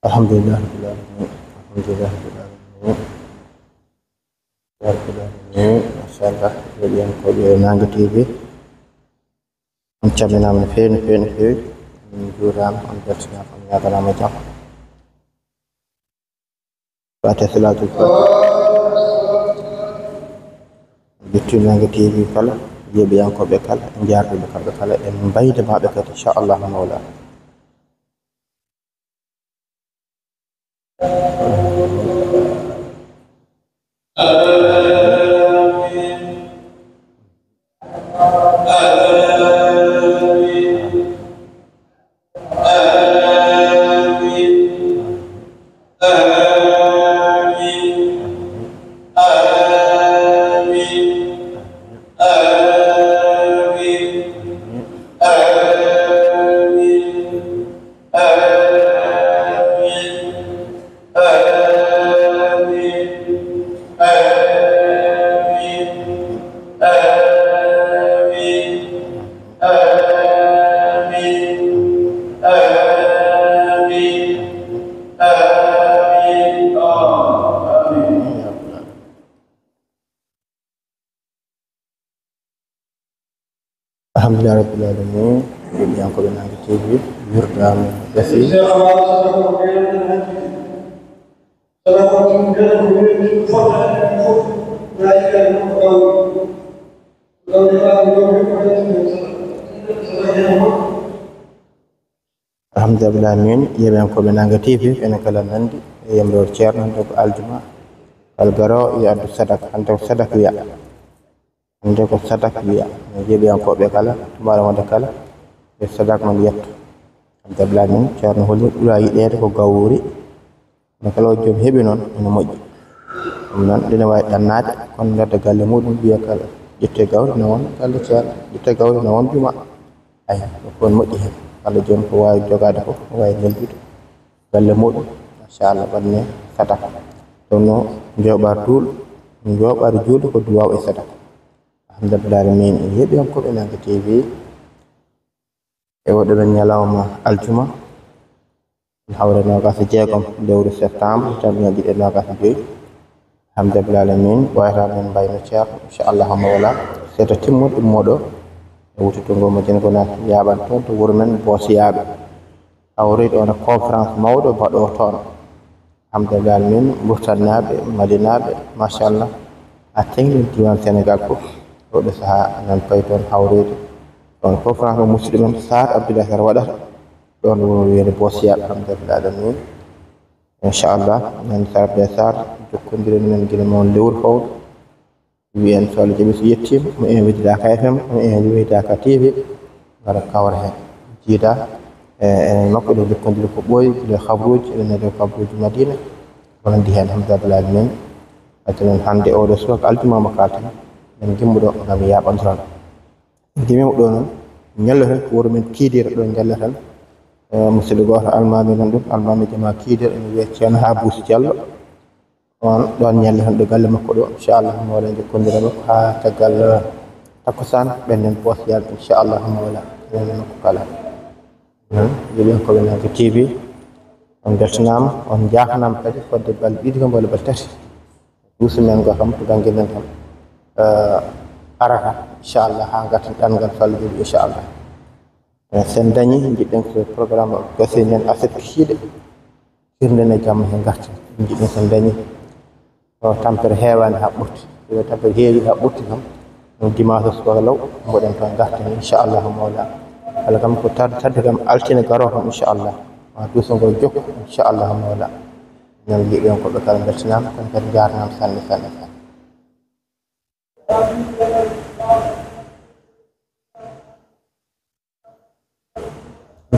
الحمد لله رب العالمين. الحمد لله رب العالمين. رب العالمين. ما شاء الله. اليوم كل نانج تي في. نتكلم من فين من جورام من درسنا من هذا العمل. بعد صلاة الفجر. جت نانج تي في كلا. يبيان كوبي كلا. نجار بكلا كلا. من بعيد ما بكت إن شاء الله مولا. الحمد لله رب العالمين. يبيان كوبي نانج تي في. يردام يسي. الحمد لله العالمين. يبيان كوبي نانج تي في. أنا كلا نندي يمرور شير نندو الجمعة الجرو يأدو صدق أنتو صدق ويا أنتو صدق ويا يبيان كوبي كلا تمارا ماذا كلا صدق من يت الحمد لله العالمين. شير نقولي ولا يدير كوغاوري نكلو جم هبنون إنه مج من دين وايد الناد كون نرد قال مود بيا كلا يتجاور نون قال شير يتجاور نون جمع أي كون مج قال جم وايد جوكا دكو وايد نلبي قال مود ما شاء الله بني صدق tono jobar dul jobar julde ko duwaw e sada alhamdulillah min yebi on ko be nangi tv e wodo ben nyalawma aljuma hawre no gasa jeegom lewru septembre tan no di no gasa joy alhamdulillah min wayta men bayno ceer inshallah mawla seto timmo dum modo wutu to ngoma jen ko na yaban ton to wuro men bosiyabe hawre do na conférence mawdo bado ton alhamdulillah min burtanaɓe madinaɓe machallah a tengɗen diwan sénégal fof oɗo saaha nan payi toon hawrede ɗon fof franco musidɗo men sar abdoulahi sar waɗata ɗon wuro wiyede bosiyaɓe alhamdulillah min inchallah nan sar abdoulahi sar jokkodiren men guila moon lewru fawdu wiyen so Allah jaaɓi so yettima mo invité Dakar FM mo invité Dakar TV gara kawra hen jiida makko ɗo jokkodiri ko ɓooyi gila habruji eɗen rew habruji madina wonandi hen alhamdulillah min atonen hande oɗo subaka altumama kalten min gimmuɗo gam yaɓantoran gimimo ɗo noon ñalloten ko wuro men kiidira ɗo jallatan musidɗo goto almami nan ɗum almami jama kiidira ene wiye ceerno ha bousi diallo on ɗon ñallatan ɗo galle makko ɗo inchallah mawla jokkodira makko ha caggal takkusan ɓennden bosiyaɓe inchallah mawla enen makko kala yeɓen koɓe nanko tv on beltanama on jafanama kadi fodde balɗe ɗiɗi kam walla balɗe tati duuso men go kam to ganguel kam arata inchallah ha garten ɗangal fallo joɗi inchallah sen dañi jiɗɗen ko programme gasi nen aset kiiɗe firnden e jamma he garten jiɗɗen sen dañi o tampere heewani ha ɓurti so tampere heewi ha ɓurti kam no dimanche subaka law mboɗen toon garten inchallah mawla kala kam ko tadde kam altine garo kam inchallah ma duuso ngol jokku inchallah mawla non yiɓen koɓe kala beltanama kon kadi jarnama sanne sanne sanne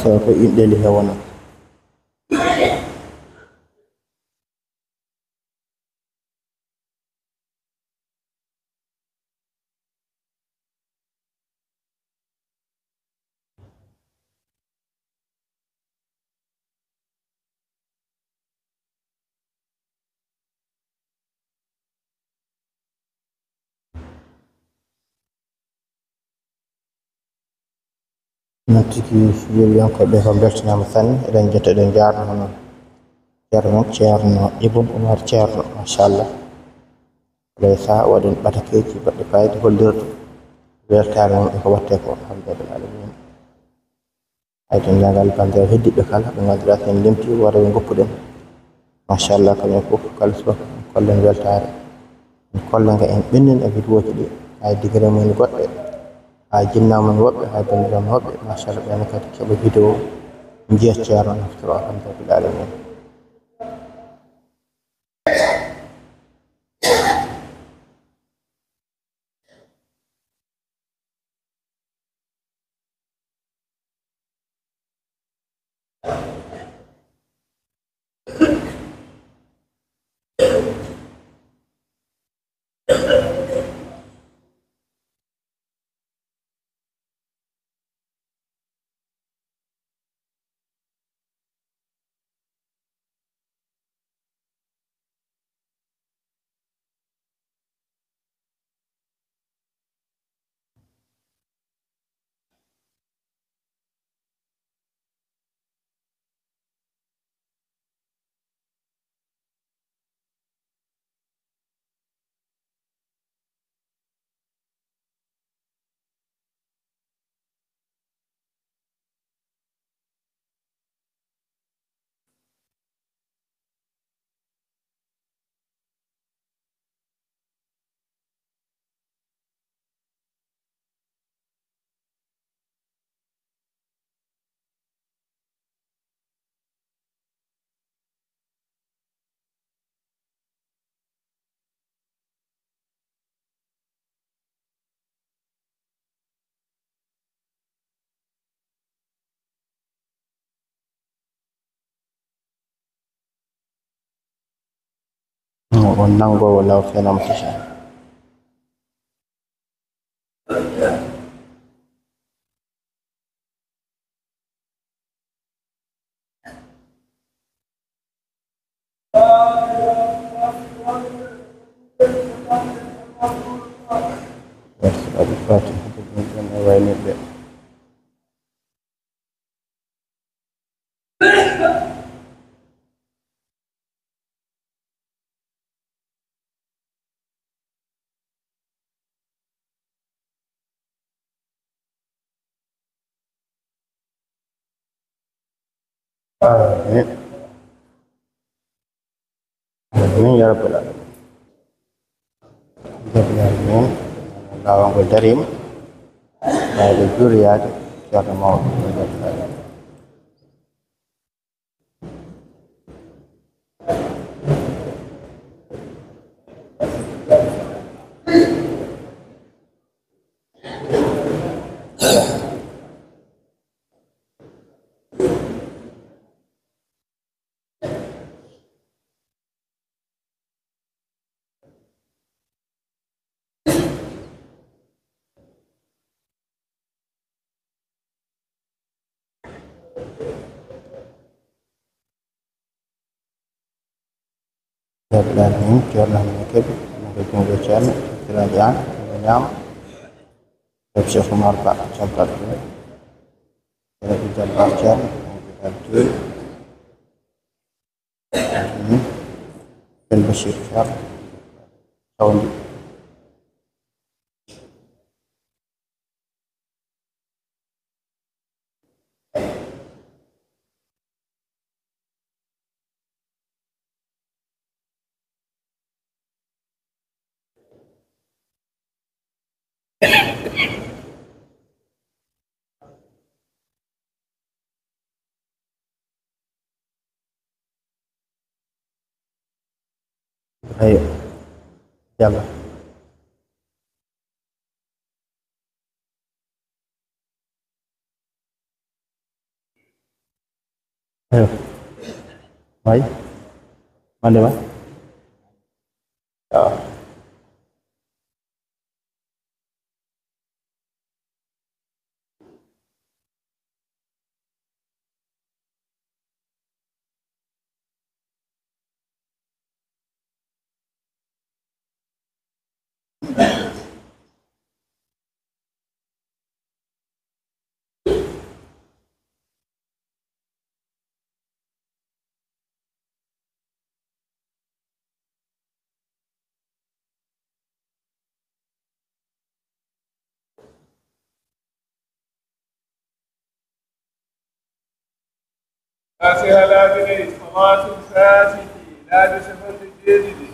so ko inɗeli he wona non tigi yeɓiyankoɓe ko beltanama sanne eɗen jetta eɗen jarno hono ceerno Ibn Umar ceerno machallah leysa waɗen ɓatakeji baɗɗe fayde hollirde weltare mum e ko watte ko alhamdulillah alamin hay dendagal bandiraɓe heddiɓe kala ɓe ngannduɗa sen limti wara ɓe goppuɗen machallah kañum fof kala subaka kollen weltare en kollenga en ɓennin e vidéoji ɗi hay digre mumen goɗɗe ha jinnamumen woɓɓe hay bandiraɓe woɓɓe machallah ɓen kadi keeɓa vidéo jiya ceerno naftoro alhamdulillah alamin on nangowo law fenam ticha الفاتحة بالجنة وين البئر آمين آمين يا رب العالمين يا رب العالمين الله الكريم هذه الذريات شر موت يا رب العالمين جعلنا من الكبر ونجدنا بجعلنا تراجعا ونعم يبشر مربع جبر جبر جبر جبر البشير شر حولي أيوة يلا أيوة باي mana Mas? Ya. فاتحة لابني صلاة الفاتح لا بسفر الجديد.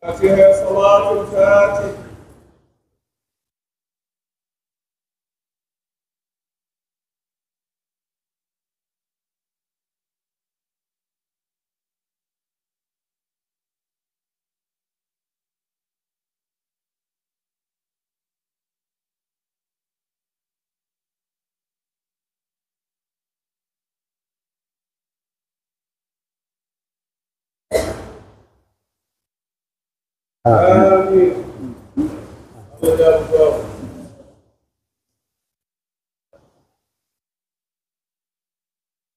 فاتحة صلاة الفاتح. آمين.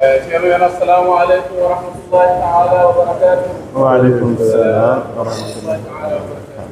جميعا السلام عليكم ورحمة الله تعالى وبركاته. وعليكم السلام ورحمة الله تعالى وبركاته.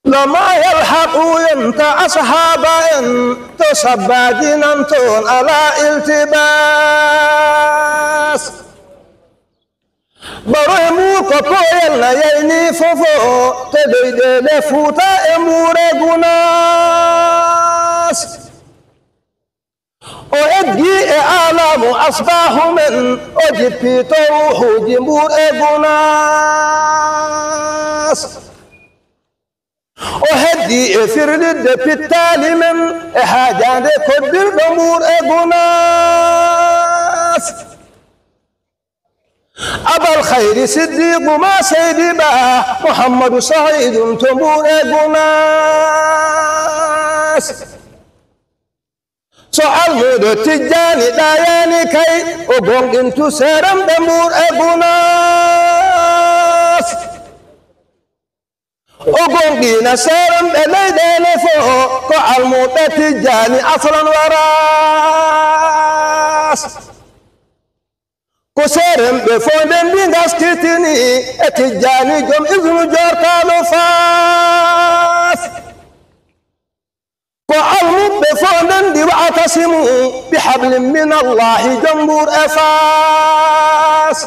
لما يلحقوا ينت أصحاب تسبادين أنتون على التباس برمو كوكويل ييني فوفو تبيد لفوتا امور جناس وإدي أعلام أصباح من أجبي تروح جمهور جناس وهدي فرد في التالي من حاجة كبير أمور أبناس أبا الخير صديق ما سيدي با محمد سعيد تمور ناس سؤال مود تجاني داياني كي وقوم انتو سيرم دمور ناس وقوم دينا سيرم دليداني فوق سؤال مود تجاني أصلا وراس كسرم بفondem bingas kitini etijani jom iznu jortalo fas فالمب بفondem دي واعتصموا بحبل من الله جمهور افاس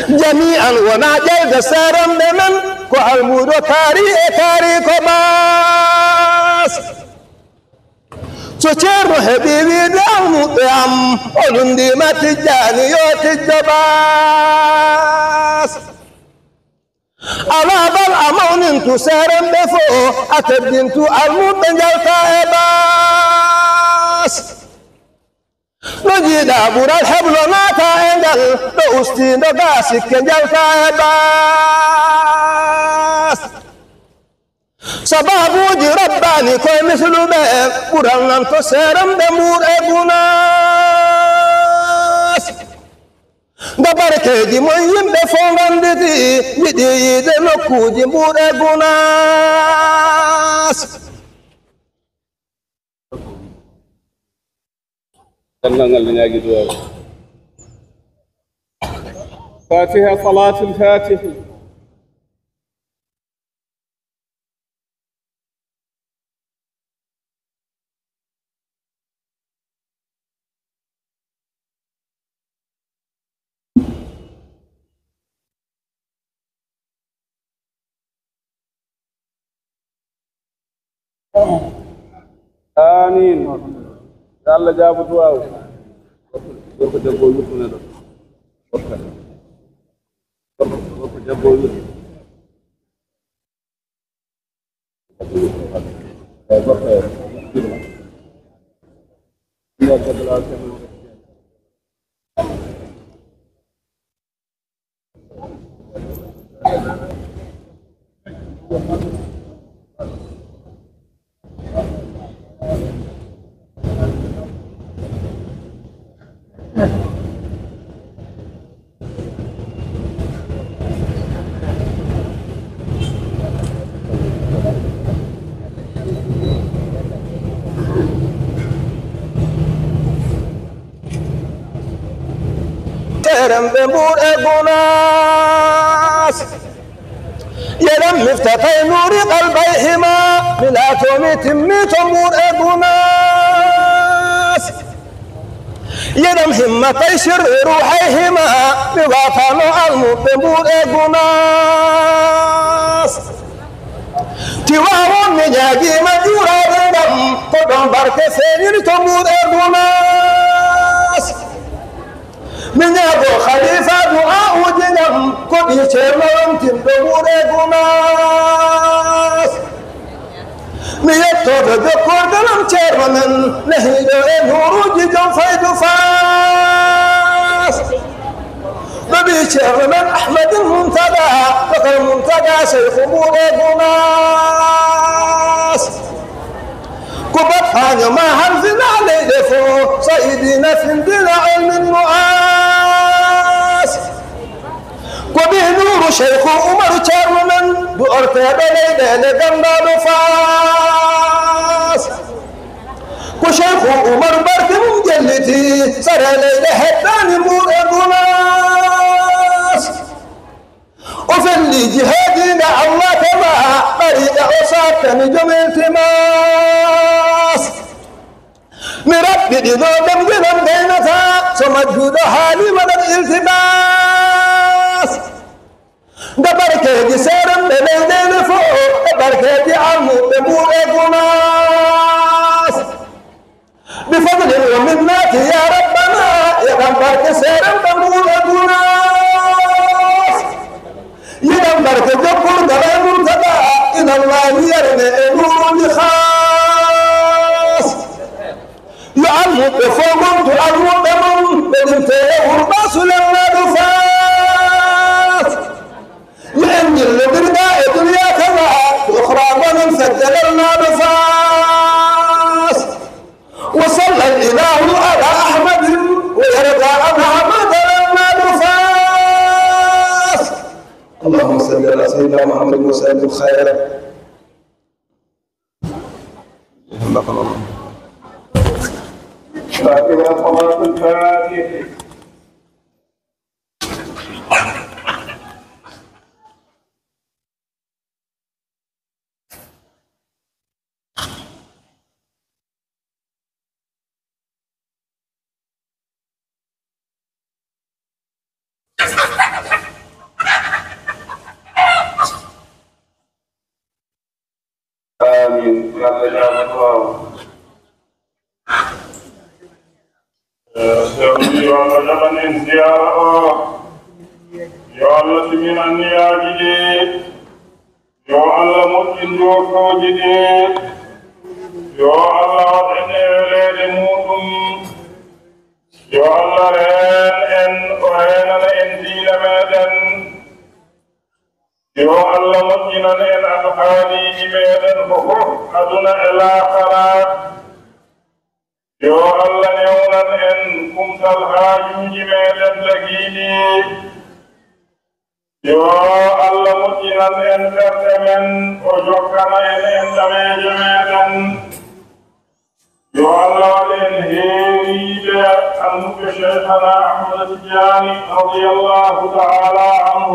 جميعا وما جلد سارم بمن كالمود تاريخ باس سوچر حبيبي دام دام ولندي ما تجاني يوت الجباس على بل امون انتو سارم بفو اتبدنتو الموت جلتا اباس نجد ابور الحبل ناتا انجل دوستين داسك جلتا اباس سباب وجه رباني كوي مثل باب قرآن انتو سيرم دمور ناس دبركي دي مهم بفونغان دي يدي نكو دي مور ناس فاتحة صلاة الفاتح. آمين. يلا جابوا دواو. وقت جابوا يوتنا ده. وقت جابوا يوتنا. سيرم بمور ناس يلم مفتاحي نور قلبيهما ملاتهم تمي تمور ناس يلم همتي شر روحيهما بوطن الموت بمور ناس تواون نجاجي مجورا بندم قدم برك سينير تمور ناس من يابو خليفة دعاء جنم كل يشمرم تنبور ناس من يطور ذكر دلم شرمن نهيد الهروج جنفيد فاس نبي شرمن أحمد المنتدى فقر المنتدى شيخ بور ناس كبطان ما هرزنا عليه دفو سيدنا في الدين علم النؤاس وبه نور شيخ عمر شرمن بأرتاد ليلة لجنب فاس وشيخ عمر برد مجلتي سر ليلة هدان مور ناس وفي اللي جهادنا الله كما بريد أصابت نجم التماس مربي نودم جنم بينتا سمجود حالي من الالتباس دبركي سيرم بليدين فوق دبركي عمو بمور ناس بفضل ومنك يا ربنا يا دبرك سيرم بمور ناس يا دبرك جبر دبر منتدى إن الله يرني نور خاص يعلم بفوق تعلم بمن بدمته ورباس لنا اللهم صل على سيدنا محمد وسلم خيرا. فاتحة صلاة الفاتحة. آمين. يا الله. سيدي وجبن زيارة يا الله تمين النياجي يا الله مجد وكوجدي يا الله ولد موتم يا الله رين ان دين مدن يا الله مجد ان الحالي مدن بخور أدنى الآخرة يا الله نيونا ان كنت الحاجوج مدن لقيني يا الله مجد ان ترتمن وجوكنا ان دمج مدن يا الله الهيري عنك شيخنا أحمد التجاني رضي الله تعالى عنه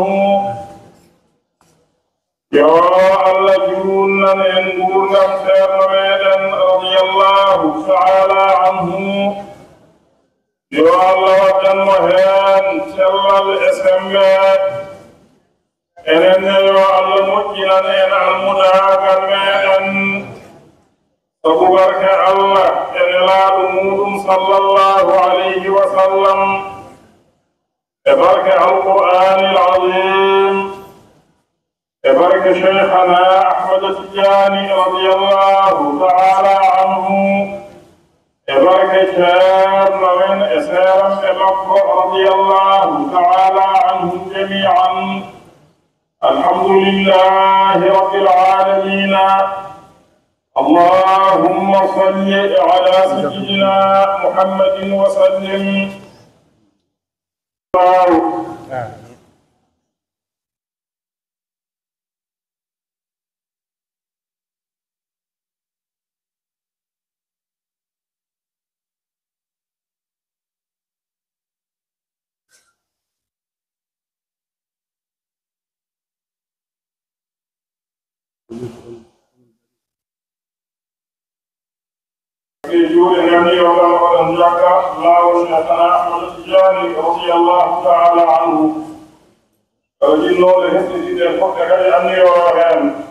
يا الله جونا إن قولنا سيرنا رضي الله تعالى عنه يا الله جنوهان سل الإسماء إن يا الله مجنا إن المداغر أبو بركة الله إلى أمود صلى الله عليه وسلم ببركة القرآن العظيم ببركة شيخنا أحمد التجاني رضي الله تعالى عنه ببركة شيخنا من إسلام بكر رضي الله تعالى عنهم جميعا. الحمد لله رب العالمين. اللهم صل على سيدنا محمد وسلم. رضي الله تعالى عنه فجنوا لهسه الفقه أني وراهم